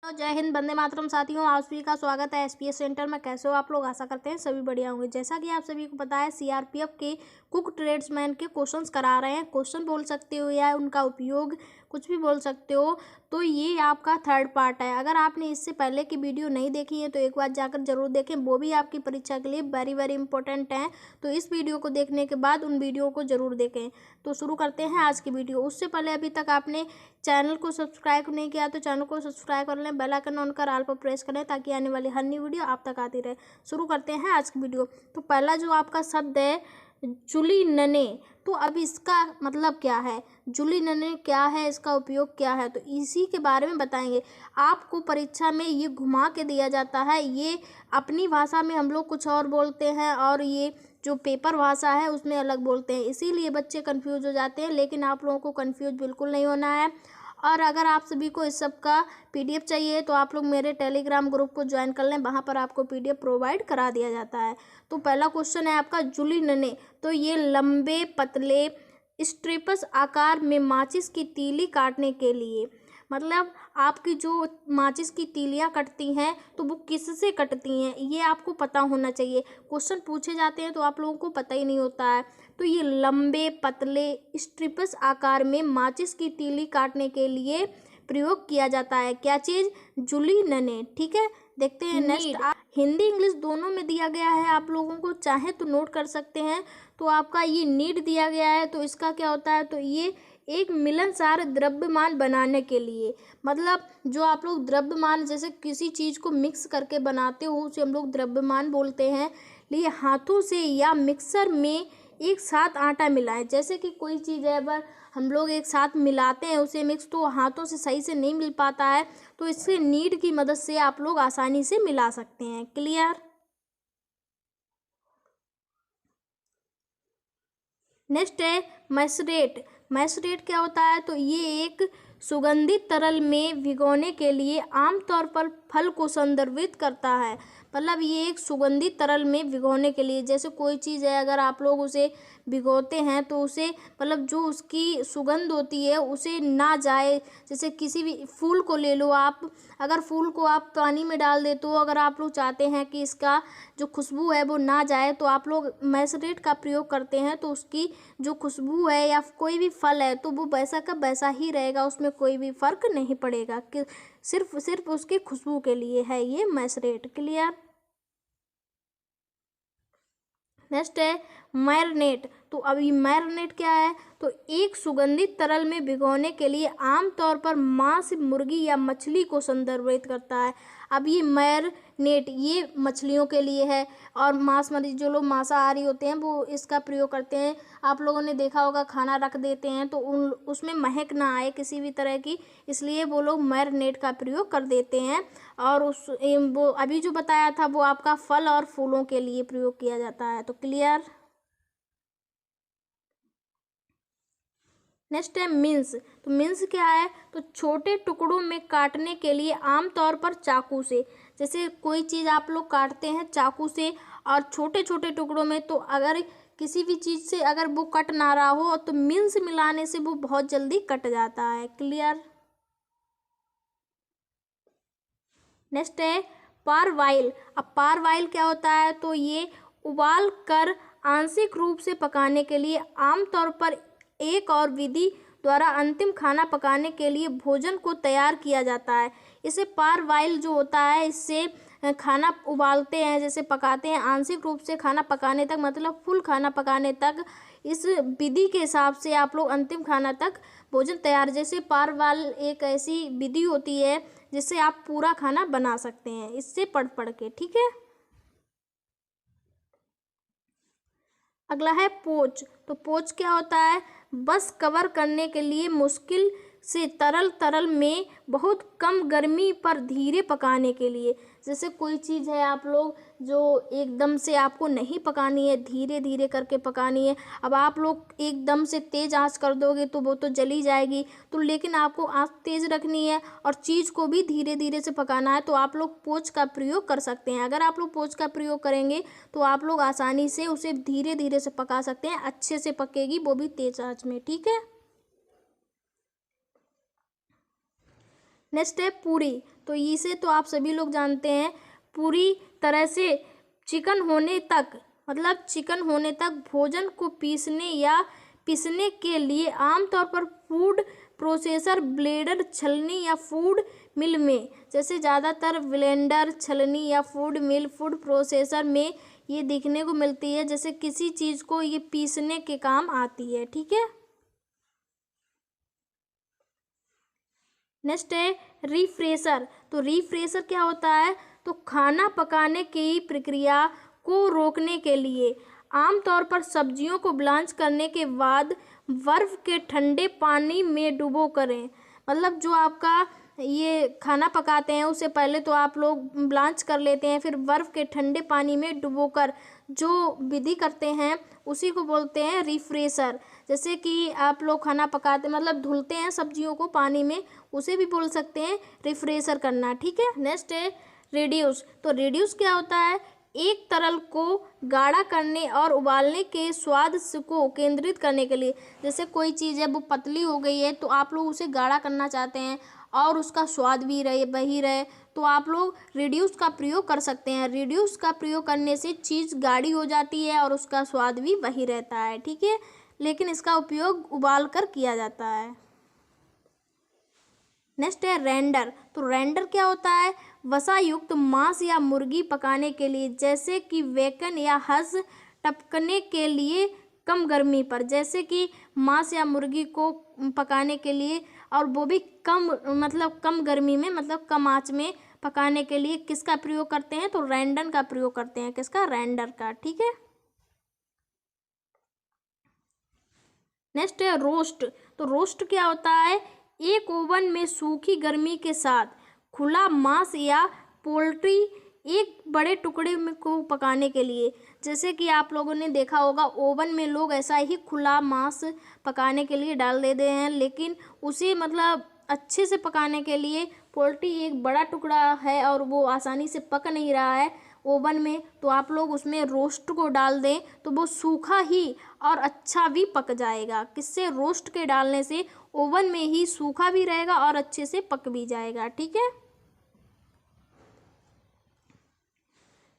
तो जय हिंद, वंदे मातरम। साथियों, आप सभी का स्वागत है एसपीएस सेंटर में। कैसे हो आप लोग? आशा करते हैं सभी बढ़िया होंगे। जैसा कि आप सभी को पता है, सीआरपीएफ के कुक ट्रेड्समैन के क्वेश्चंस करा रहे हैं। क्वेश्चन बोल सकते हो या उनका उपयोग, कुछ भी बोल सकते हो। तो ये आपका थर्ड पार्ट है। अगर आपने इससे पहले की वीडियो नहीं देखी है तो एक बार जाकर जरूर देखें, वो भी आपकी परीक्षा के लिए वेरी वेरी इंपॉर्टेंट है। तो इस वीडियो को देखने के बाद उन वीडियो को जरूर देखें। तो शुरू करते हैं आज की वीडियो। उससे पहले अभी तक आपने चैनल को सब्सक्राइब नहीं किया तो चैनल को सब्सक्राइब कर लें, बेल आइकन ऑन कर ऑल पर प्रेस करें ताकि आने वाली हर नई वीडियो आप तक आती रहे। शुरू करते हैं आज की वीडियो। तो पहला जो आपका शब्द है जुलिनने, तो अब इसका मतलब क्या है? जुलिनने क्या है, इसका उपयोग क्या है, तो इसी के बारे में बताएंगे। आपको परीक्षा में ये घुमा के दिया जाता है। ये अपनी भाषा में हम लोग कुछ और बोलते हैं और ये जो पेपर भाषा है उसमें अलग बोलते हैं, इसीलिए बच्चे कंफ्यूज हो जाते हैं। लेकिन आप लोगों को कंफ्यूज बिल्कुल नहीं होना है। और अगर आप सभी को इस सब का पीडीएफ चाहिए तो आप लोग मेरे टेलीग्राम ग्रुप को ज्वाइन कर लें, वहाँ पर आपको पीडीएफ प्रोवाइड करा दिया जाता है। तो पहला क्वेश्चन है आपका जुलिनने। तो ये लंबे पतले स्ट्रिप्स आकार में माचिस की तीली काटने के लिए, मतलब आपकी जो माचिस की तीलियाँ कटती हैं तो वो किससे कटती हैं, ये आपको पता होना चाहिए। क्वेश्चन पूछे जाते हैं तो आप लोगों को पता ही नहीं होता है। तो ये लंबे पतले स्ट्रिप्स आकार में माचिस की तीली काटने के लिए प्रयोग किया जाता है। क्या चीज़? जुलिनने। ठीक है, देखते हैं नेक्स्ट। हिंदी इंग्लिश दोनों में दिया गया है, आप लोगों को चाहे तो नोट कर सकते हैं। तो आपका ये नीड दिया गया है, तो इसका क्या होता है? तो ये एक मिलनसार द्रव्यमान बनाने के लिए, मतलब जो आप लोग द्रव्यमान जैसे किसी चीज़ को मिक्स करके बनाते हो उसे हम लोग द्रव्यमान बोलते हैं। लिए हाथों से या मिक्सर में एक साथ आटा मिलाएं। जैसे कि कोई चीज़ है, अगर हम लोग एक साथ मिलाते हैं उसे मिक्स, तो हाथों से सही से नहीं मिल पाता है, तो इससे नीड की मदद से आप लोग आसानी से मिला सकते हैं। क्लियर? नेक्स्ट है मैसरेट। मैसरेट क्या होता है? तो ये एक सुगंधित तरल में भिगोने के लिए आमतौर पर फल को संदर्भित करता है। मतलब ये एक सुगंधित तरल में भिगोने के लिए, जैसे कोई चीज़ है अगर आप लोग उसे भिगोते हैं तो उसे, मतलब जो उसकी सुगंध होती है उसे ना जाए। जैसे किसी भी फूल को ले लो आप, अगर फूल को आप पानी में डाल दे तो अगर आप लोग चाहते हैं कि इसका जो खुशबू है वो ना जाए तो आप लोग मैसरेट का प्रयोग करते हैं, तो उसकी जो खुशबू है या कोई भी फल है तो वो वैसा का वैसा ही रहेगा, उसमें कोई भी फर्क नहीं पड़ेगा। कि सिर्फ उसकी खुशबू के लिए है ये मैसरेट। क्लियर? नेक्स्ट है मैरिनेट। तो अभी मैरिनेट क्या है? तो एक सुगंधित तरल में भिगोने के लिए आमतौर पर मांस, मुर्गी या मछली को संदर्भित करता है। अब ये मैरिनेट ये मछलियों के लिए है, और मांस मरी जो लोग मांसाहारी होते हैं वो इसका प्रयोग करते हैं। आप लोगों ने देखा होगा खाना रख देते हैं तो उसमें महक ना आए किसी भी तरह की, इसलिए वो लोग मैरिनेट का प्रयोग कर देते हैं। और वो अभी जो बताया था वो आपका फल और फूलों के लिए प्रयोग किया जाता है। तो क्लियर? नेक्स्ट है मिन्स। तो मिन्स क्या है? तो छोटे टुकड़ों में काटने के लिए आमतौर पर चाकू से, जैसे कोई चीज़ आप लोग काटते हैं चाकू से और छोटे छोटे टुकड़ों में, तो अगर किसी भी चीज़ से अगर वो कट ना रहा हो तो मिन्स मिलाने से वो बहुत जल्दी कट जाता है। क्लियर? नेक्स्ट है पारवाइल। अब पारवाइल क्या होता है? तो ये उबाल कर आंशिक रूप से पकाने के लिए आमतौर पर एक और विधि द्वारा अंतिम खाना पकाने के लिए भोजन को तैयार किया जाता है। इसे पारवाइल जो होता है, इससे खाना उबालते हैं, जैसे पकाते हैं आंशिक रूप से खाना पकाने तक, मतलब फुल खाना पकाने तक। इस विधि के हिसाब से आप लोग अंतिम खाना तक भोजन तैयार, जैसे पारवाल एक ऐसी विधि होती है जिससे आप पूरा खाना बना सकते हैं, इससे पढ़ के। ठीक है, अगला है पोच। तो पोच क्या होता है? बस कवर करने के लिए मुश्किल से तरल में बहुत कम गर्मी पर धीरे पकाने के लिए। जैसे कोई चीज़ है आप लोग जो एकदम से आपको नहीं पकानी है, धीरे धीरे करके पकानी है। अब आप लोग एकदम से तेज़ आंच कर दोगे तो वो तो जली जाएगी, तो लेकिन आपको आंच तेज़ रखनी है और चीज़ को भी धीरे धीरे से पकाना है, तो आप लोग पोच का प्रयोग कर सकते हैं। अगर आप लोग पोच का प्रयोग करेंगे तो आप लोग आसानी से उसे धीरे धीरे से पका सकते हैं, अच्छे से पकेगी, वो भी तेज़ आंच में। ठीक है, नेक्स्ट है पूरी। तो इसे तो आप सभी लोग जानते हैं। पूरी तरह से चिकन होने तक, मतलब चिकन होने तक भोजन को पीसने के लिए आमतौर पर फूड प्रोसेसर, ब्लेंडर, छलनी या फूड मिल में, जैसे ज़्यादातर ब्लेंडर, छलनी या फूड मिल, फूड प्रोसेसर में ये देखने को मिलती है। जैसे किसी चीज़ को ये पीसने के काम आती है। ठीक है। नेक्स्ट है रिफ्रेशर। तो रिफ्रेशर क्या होता है? तो खाना पकाने की प्रक्रिया को रोकने के लिए आमतौर पर सब्जियों को ब्लांच करने के बाद बर्फ के ठंडे पानी में डुबो करें। मतलब जो आपका ये खाना पकाते हैं उससे पहले तो आप लोग ब्लांच कर लेते हैं, फिर बर्फ़ के ठंडे पानी में डुबोकर जो विधि करते हैं उसी को बोलते हैं रिफ्रेशर। जैसे कि आप लोग खाना पकाते मतलब धुलते हैं सब्जियों को पानी में, उसे भी बोल सकते हैं रिफ्रेशर करना। ठीक है। नेक्स्ट है रिड्यूस। तो रिड्यूस क्या होता है? एक तरल को गाढ़ा करने और उबालने के स्वाद को केंद्रित करने के लिए। जैसे कोई चीज़ है वो पतली हो गई है तो आप लोग उसे गाढ़ा करना चाहते हैं और उसका स्वाद भी वही रहे, तो आप लोग रिड्यूस का प्रयोग कर सकते हैं। रिड्यूस का प्रयोग करने से चीज़ गाढ़ी हो जाती है और उसका स्वाद भी वही रहता है। ठीक है। लेकिन इसका उपयोग उबाल कर किया जाता है। नेक्स्ट है रेंडर। तो रेंडर क्या होता है? वसा युक्त मांस या मुर्गी पकाने के लिए, जैसे कि बेकन या हंस टपकने के लिए कम गर्मी पर। जैसे कि मांस या मुर्गी को पकाने के लिए, और वो भी कम गर्मी में, मतलब कम आंच में पकाने के लिए किसका प्रयोग करते हैं? तो रेंडर का प्रयोग करते हैं। किसका? रेंडर का। ठीक है। नेक्स्ट है रोस्ट। तो रोस्ट क्या होता है? एक ओवन में सूखी गर्मी के साथ खुला मांस या पोल्ट्री एक बड़े टुकड़े में को पकाने के लिए। जैसे कि आप लोगों ने देखा होगा ओवन में लोग ऐसा ही खुला मांस पकाने के लिए डाल देते हैं, लेकिन उसे मतलब अच्छे से पकाने के लिए पोल्ट्री एक बड़ा टुकड़ा है और वो आसानी से पक नहीं रहा है ओवन में, तो आप लोग उसमें रोस्ट को डाल दें तो वो सूखा ही और अच्छा भी पक जाएगा। किससे? रोस्ट के डालने से ओवन में ही सूखा भी रहेगा और अच्छे से पक भी जाएगा। ठीक है।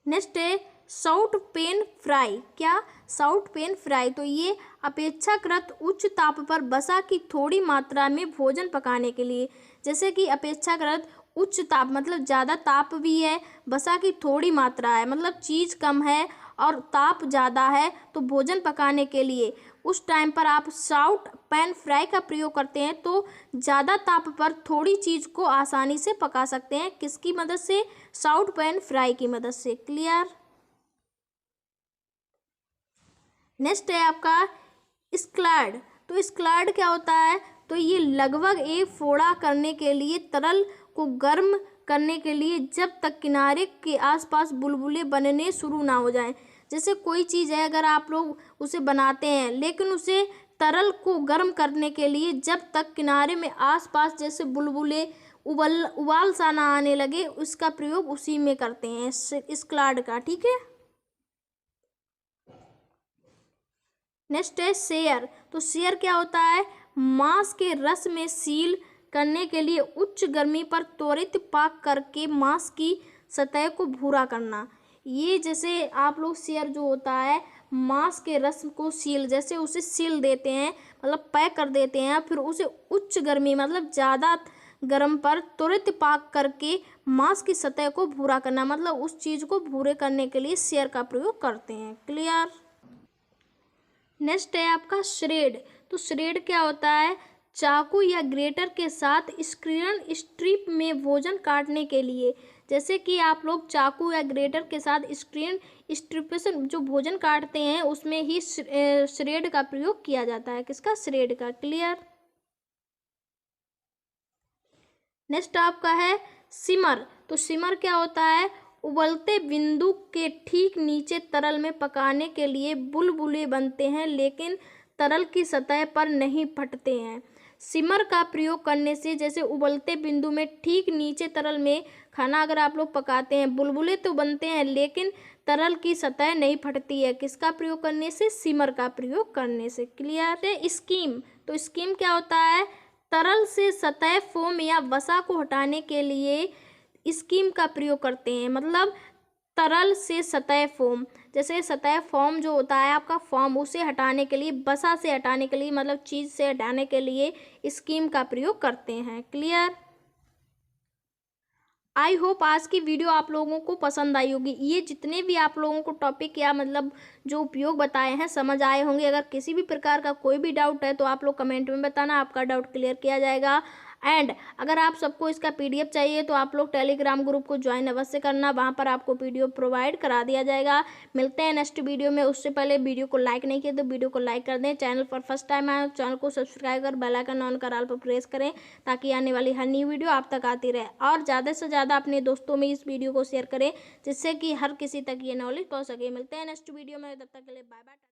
नेक्स्ट है साउथ पैन फ्राई। क्या? South pan fry. तो ये अपेक्षाकृत उच्च ताप पर वसा की थोड़ी मात्रा में भोजन पकाने के लिए। जैसे कि अपेक्षाकृत उच्च ताप मतलब ज़्यादा ताप भी है, वसा की थोड़ी मात्रा है, मतलब चीज़ कम है और ताप ज़्यादा है, तो भोजन पकाने के लिए उस टाइम पर आप साउथ पैन फ्राई का प्रयोग करते हैं तो ज़्यादा ताप पर थोड़ी चीज़ को आसानी से पका सकते हैं। किसकी मदद से? साउथ पैन फ्राई की मदद से। क्लियर? नेक्स्ट है आपका स्क्लैड। तो स्क्लैड क्या होता है? तो ये लगभग एक फोड़ा करने के लिए तरल को गर्म करने के लिए, जब तक किनारे के आसपास बुलबुले बनने शुरू ना हो जाएं। जैसे कोई चीज़ है अगर आप लोग उसे बनाते हैं लेकिन उसे तरल को गर्म करने के लिए जब तक किनारे में आसपास जैसे बुलबुले उबाल सा ना आने लगे, उसका प्रयोग उसी में करते हैं स्क्लैड का। ठीक है। नेक्स्ट है शेयर। तो शेयर क्या होता है? मांस के रस में सील करने के लिए उच्च गर्मी पर त्वरित पाक करके मांस की सतह को भूरा करना। ये जैसे आप लोग शेयर जो होता है मांस के रस को सील, जैसे उसे सील देते हैं मतलब पैक कर देते हैं, फिर उसे उच्च गर्मी मतलब ज़्यादा गर्म पर त्वरित पाक करके मांस की सतह को भूरा करना, मतलब उस चीज़ को भूरे करने के लिए शेयर का प्रयोग करते हैं। क्लियर? नेक्स्ट है आपका श्रेड। तो श्रेड क्या होता है? चाकू या ग्रेटर के साथ स्क्रीन स्ट्रिप में भोजन काटने के लिए। जैसे कि आप लोग चाकू या ग्रेटर के साथ स्क्रीन स्ट्रिप से जो भोजन काटते हैं उसमें ही श्रेड का प्रयोग किया जाता है। किसका? श्रेड का। क्लियर? नेक्स्ट आपका है सिमर। तो सिमर क्या होता है? उबलते बिंदु के ठीक नीचे तरल में पकाने के लिए बुलबुले बनते हैं लेकिन तरल की सतह पर नहीं फटते हैं। सिमर का प्रयोग करने से जैसे उबलते बिंदु में ठीक नीचे तरल में खाना अगर आप लोग पकाते हैं, बुलबुले तो बनते हैं लेकिन तरल की सतह नहीं फटती है। किसका प्रयोग करने से? सिमर का प्रयोग करने से। क्लियर है? स्कीम। तो स्कीम क्या होता है? तरल से सतह फोम या वसा को हटाने के लिए स्कीम का प्रयोग करते हैं। मतलब तरल से सतह फोम, जैसे सतह फोम जो होता है आपका फॉर्म, उसे हटाने के लिए, बसा से हटाने के लिए, मतलब चीज़ से हटाने के लिए स्कीम का प्रयोग करते हैं। क्लियर? आई होप आज की वीडियो आप लोगों को पसंद आई होगी। ये जितने भी आप लोगों को टॉपिक या मतलब जो उपयोग बताए हैं समझ आए होंगे। अगर किसी भी प्रकार का कोई भी डाउट है तो आप लोग कमेंट में बताना, आपका डाउट क्लियर किया जाएगा। एंड अगर आप सबको इसका पीडीएफ चाहिए तो आप लोग टेलीग्राम ग्रुप को ज्वाइन अवश्य करना, वहाँ पर आपको पीडीएफ प्रोवाइड करा दिया जाएगा। मिलते हैं नेक्स्ट वीडियो में। उससे पहले वीडियो को लाइक नहीं किया तो वीडियो को लाइक कर दें। चैनल पर फर्स्ट टाइम आए चैनल को सब्सक्राइब कर बेल आइकन ऑन कर ऑल पर प्रेस करें, ताकि आने वाली हर नई वीडियो आप तक आती रहे। और ज़्यादा से ज़्यादा अपने दोस्तों में इस वीडियो को शेयर करें, जिससे कि हर किसी तक ये नॉलेज पहुँच सके। मिलते हैं नेक्स्ट वीडियो में, तब तक के लिए बाय बाय।